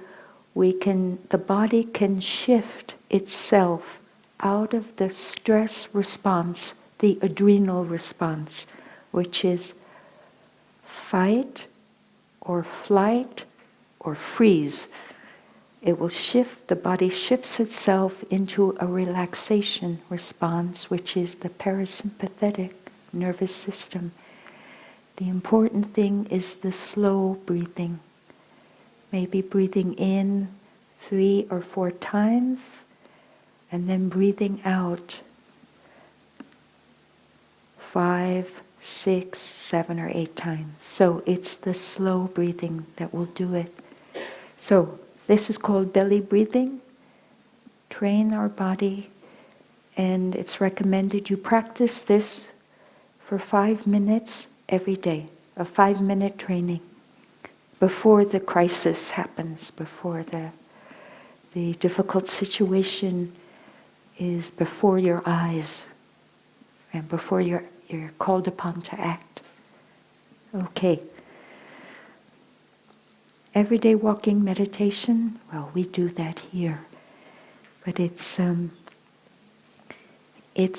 the body can shift itself out of the stress response, the adrenal response, which is fight or flight or freeze. It will shift, the body shifts itself into a relaxation response, which is the parasympathetic nervous system. The important thing is the slow breathing. Maybe breathing in 3 or 4 times, and then breathing out 5, 6, 7, or 8 times. So it's the slow breathing that will do it. So this is called belly breathing. Train our body, and it's recommended you practice this for 5 minutes every day, a 5-minute training before the crisis happens, before the difficult situation is before your eyes and before you're called upon to act. Okay. Everyday walking meditation, well, we do that here, but it's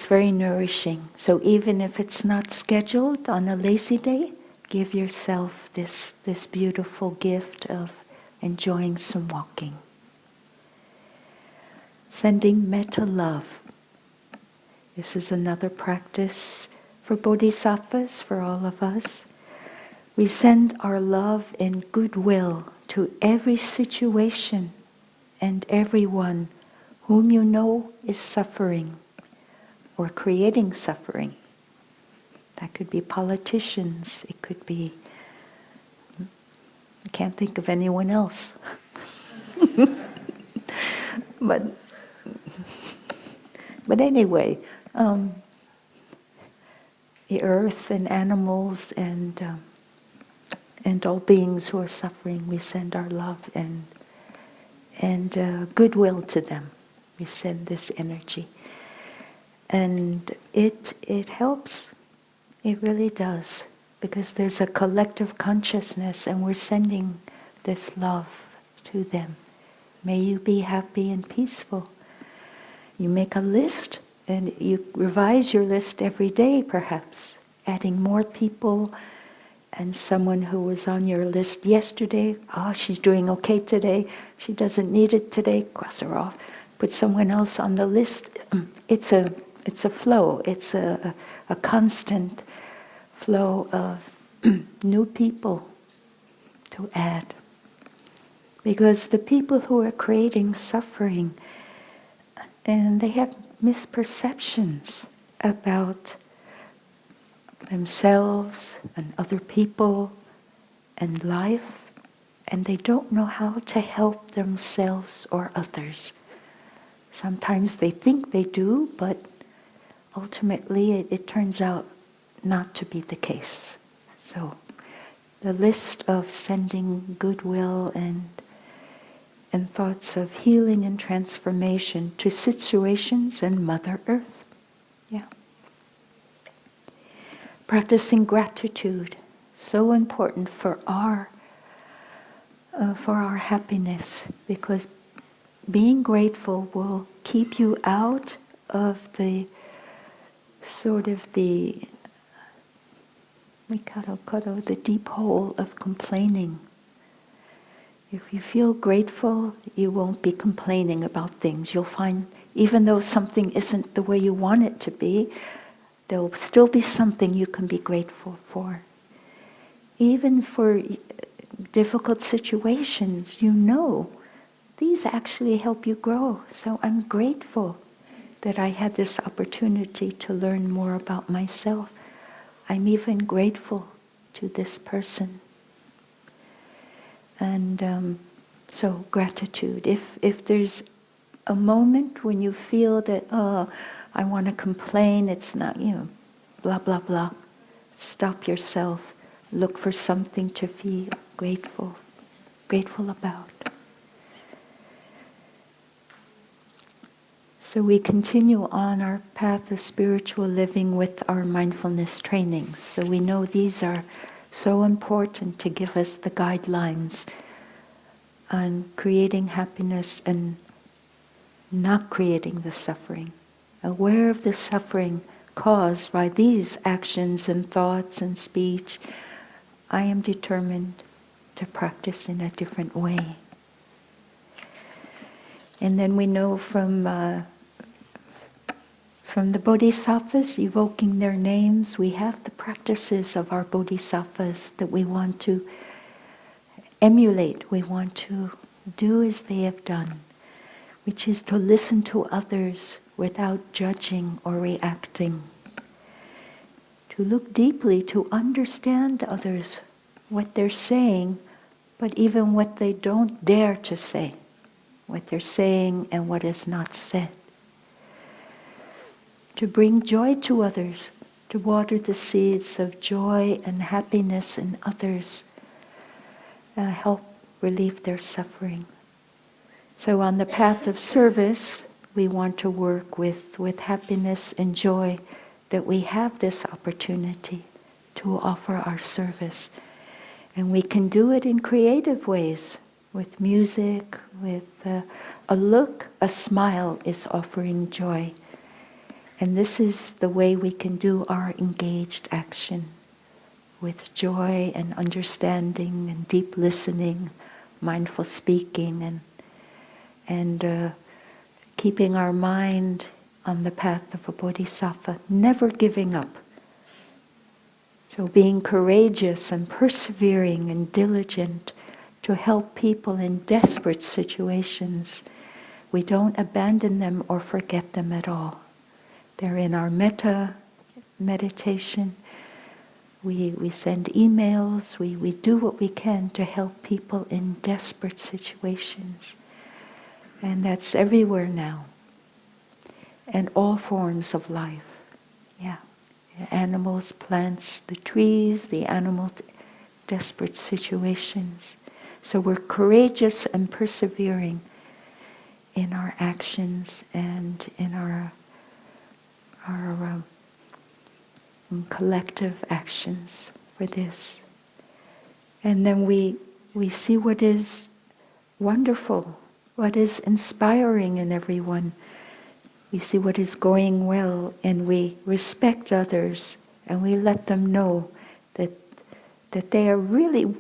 very nourishing. So even if it's not scheduled on a lazy day, give yourself this beautiful gift of enjoying some walking. Sending metta love. This is another practice for bodhisattvas, for all of us. We send our love and goodwill to every situation and everyone whom you know is suffering or creating suffering. That could be politicians, it could be, I can't think of anyone else. But anyway, the earth and animals and all beings who are suffering, we send our love and goodwill to them. We send this energy. And it helps. It really does. Because there's a collective consciousness and we're sending this love to them. May you be happy and peaceful. You make a list and you revise your list every day perhaps, adding more people and someone who was on your list yesterday, she's doing okay today, she doesn't need it today, cross her off. Put someone else on the list. It's a flow, it's a constant flow of new people to add. Because the people who are creating suffering, and they have misperceptions about themselves and other people and life, and they don't know how to help themselves or others. Sometimes they think they do, but ultimately it turns out not to be the case. So the list of sending goodwill and thoughts of healing and transformation to situations and Mother Earth. Yeah. Practicing gratitude, so important for our happiness, because being grateful will keep you out of the deep hole of complaining. If you feel grateful, you won't be complaining about things. You'll find, even though something isn't the way you want it to be, there will still be something you can be grateful for. Even for difficult situations, you know, these actually help you grow. So I'm grateful that I had this opportunity to learn more about myself. I'm even grateful to this person. And so gratitude. If there's a moment when you feel that, I want to complain, it's not, blah, blah, blah. Stop yourself. Look for something to feel grateful about. So we continue on our path of spiritual living with our mindfulness trainings. So we know these are so important to give us the guidelines on creating happiness and not creating the suffering. Aware of the suffering caused by these actions and thoughts and speech, I am determined to practice in a different way. And then we know from the Bodhisattvas, evoking their names, we have the practices of our Bodhisattvas that we want to emulate, we want to do as they have done, which is to listen to others without judging or reacting. To look deeply, to understand others, what they're saying, but even what they don't dare to say, what they're saying and what is not said. To bring joy to others, to water the seeds of joy and happiness in others, help relieve their suffering. So on the path of service, we want to work with happiness and joy, that we have this opportunity to offer our service. And we can do it in creative ways, with music, with a look, a smile is offering joy. And this is the way we can do our engaged action, with joy and understanding and deep listening, mindful speaking, and keeping our mind on the path of a bodhisattva, never giving up. So being courageous and persevering and diligent to help people in desperate situations. We don't abandon them or forget them at all. They're in our metta meditation. We send emails. We do what we can to help people in desperate situations. And that's everywhere now. And all forms of life. Yeah. Animals, plants, the trees, the animals, desperate situations. So we're courageous and persevering in our actions and in our collective actions for this. And then we see what is wonderful, what is inspiring in everyone. We see what is going well, and we respect others, and we let them know that they are really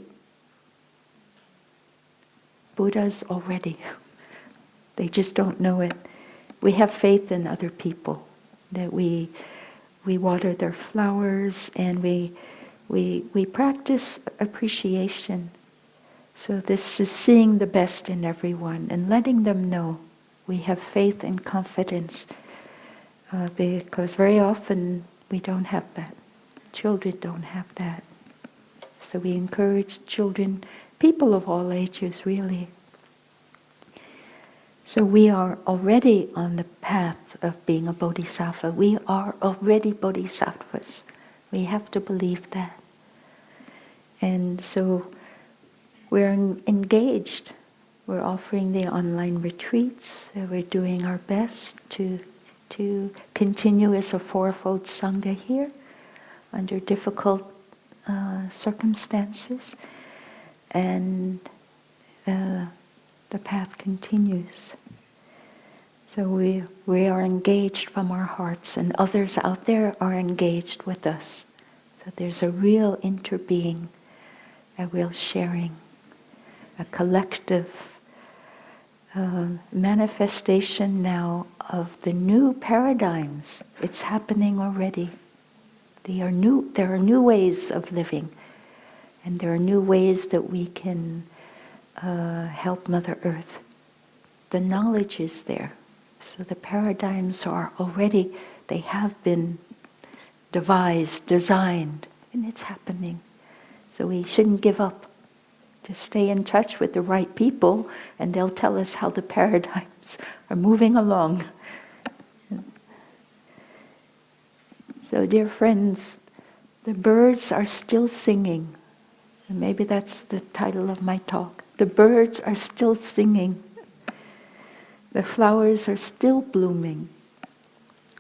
Buddhas already. They just don't know it. We have faith in other people, that we water their flowers, and we practice appreciation. So this is seeing the best in everyone and letting them know we have faith and confidence, because very often we don't have that. Children don't have that. So we encourage children, people of all ages really. So we are already on the path of being a bodhisattva. We are already bodhisattvas. We have to believe that. And so we're engaged. We're offering the online retreats. We're doing our best to continue as a fourfold Sangha here under difficult circumstances. And the path continues. So we are engaged from our hearts, and others out there are engaged with us. So there's a real interbeing, a real sharing, a collective manifestation now of the new paradigms. It's happening already. There are new ways of living. And there are new ways that we can help Mother Earth. The knowledge is there. So the paradigms are already, they have been devised, designed, and it's happening. So we shouldn't give up. Just stay in touch with the right people, and they'll tell us how the paradigms are moving along. So, dear friends, the birds are still singing. And maybe that's the title of my talk. The birds are still singing. The flowers are still blooming.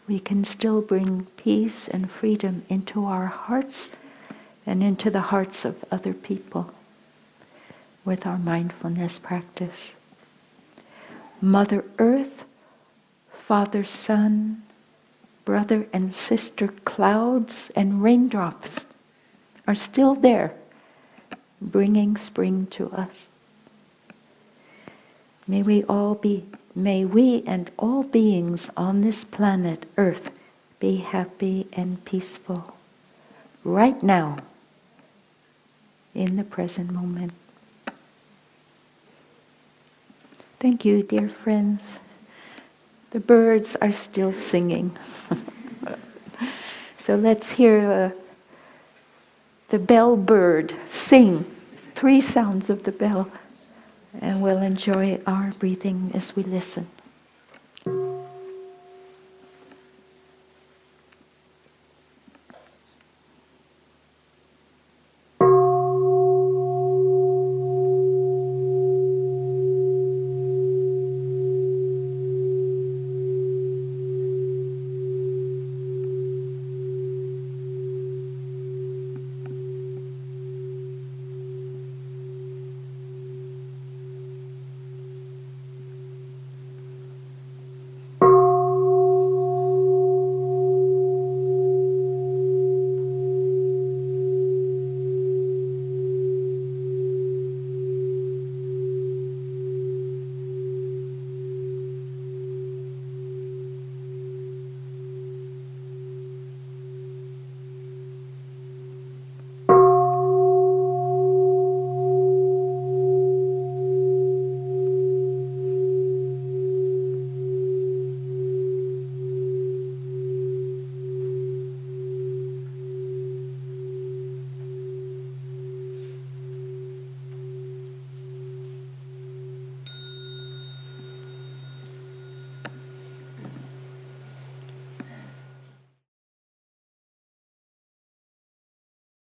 We can still bring peace and freedom into our hearts and into the hearts of other people with our mindfulness practice. Mother Earth, Father Sun, brother and sister clouds and raindrops are still there, bringing spring to us. May we and all beings on this planet Earth be happy and peaceful right now, in the present moment. Thank you, dear friends. The birds are still singing. So let's hear the bell bird sing 3 sounds of the bell, and we'll enjoy our breathing as we listen.